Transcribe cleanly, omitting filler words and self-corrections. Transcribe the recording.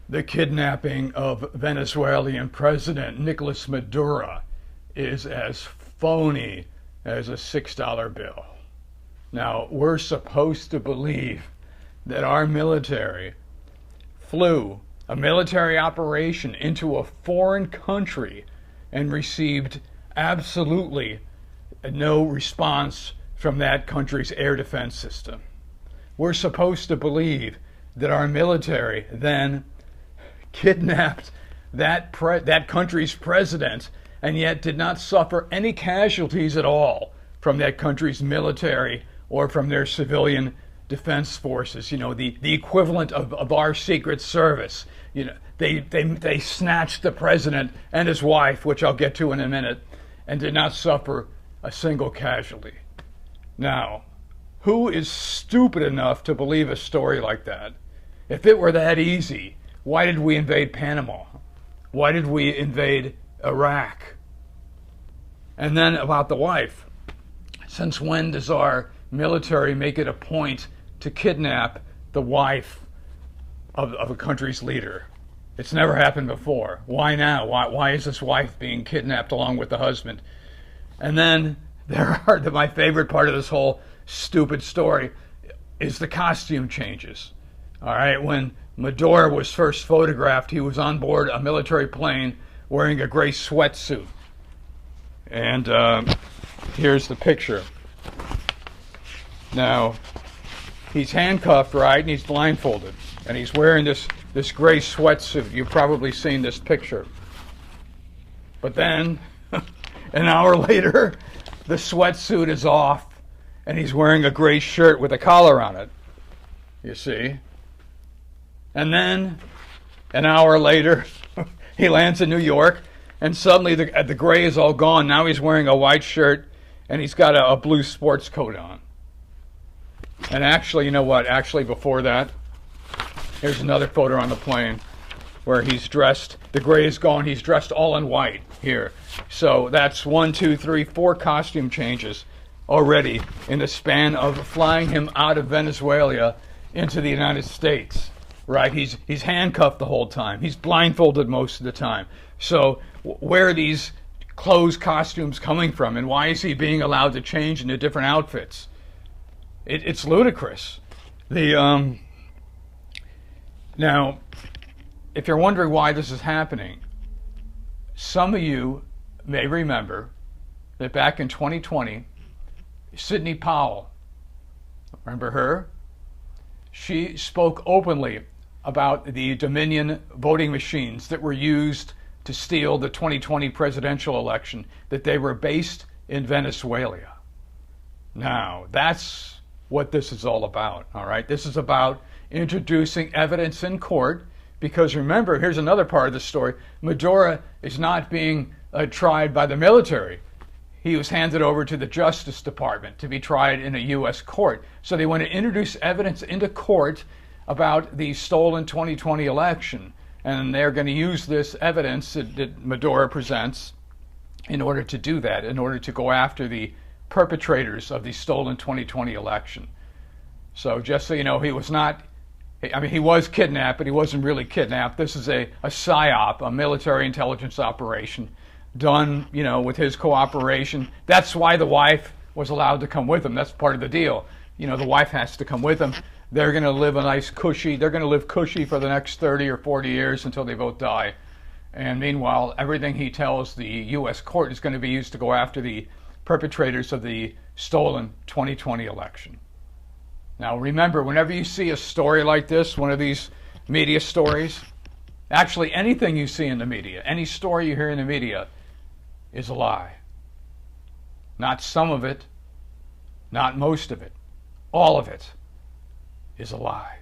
The kidnapping of Venezuelan President Nicolas Madura is as phony as a $6 bill. Now, we're supposed to believe that our military flew a military operation into a foreign country and received absolutely no response from that country's air defense system. We're supposed to believe that our military then kidnapped that country's president and yet did not suffer any casualties at all from that country's military or from their civilian defense forces, the equivalent of our Secret Service. They snatched the president and his wife, which I'll get to in a minute, and did not suffer a single casualty. Now, who is stupid enough to believe a story like that? If it were that easy, why did we invade Panama? Why did we invade Iraq? And then about the wife. Since when does our military make it a point to kidnap the wife of a country's leader? It's never happened before. Why now? Why is this wife being kidnapped along with the husband? And then my favorite part of this whole stupid story is the costume changes. All right, when Madura was first photographed, he was on board a military plane wearing a gray sweatsuit. And here's the picture. Now, he's handcuffed, right, and he's blindfolded. And he's wearing this gray sweatsuit. You've probably seen this picture. But then, an hour later, the sweatsuit is off, and he's wearing a gray shirt with a collar on it. You see? And then, an hour later, he lands in New York, and suddenly the gray is all gone. Now he's wearing a white shirt, and he's got a blue sports coat on. And actually, you know what? Actually, before that, here's another photo on the plane where he's dressed. The gray is gone. He's dressed all in white here. So that's 1, 2, 3, 4 costume changes already in the span of flying him out of Venezuela into the United States. Right? He's handcuffed the whole time. He's blindfolded most of the time. So where are these clothes costumes coming from, and why is he being allowed to change into different outfits? It's ludicrous. Now, if you're wondering why this is happening, some of you may remember that back in 2020, Sidney Powell, remember her? She spoke openly about the Dominion voting machines that were used to steal the 2020 presidential election, that they were based in Venezuela. Now, that's what this is all about, all right? This is about introducing evidence in court, because remember, here's another part of the story. Madura is not being tried by the military. He was handed over to the Justice Department to be tried in a U.S. court. So they want to introduce evidence into court about the stolen 2020 election. And they're going to use this evidence that Madura presents in order to do that, in order to go after the perpetrators of the stolen 2020 election. So just so you know, he was kidnapped, but he wasn't really kidnapped. This is a PSYOP, a military intelligence operation, done, with his cooperation. That's why the wife was allowed to come with him. That's part of the deal. The wife has to come with him. They're going to live they're going to live cushy for the next 30 or 40 years until they both die. And meanwhile, everything he tells the U.S. court is going to be used to go after the perpetrators of the stolen 2020 election. Now remember, whenever you see a story like this, one of these media stories, actually anything you see in the media, any story you hear in the media, is a lie. Not some of it, not most of it. All of it is a lie.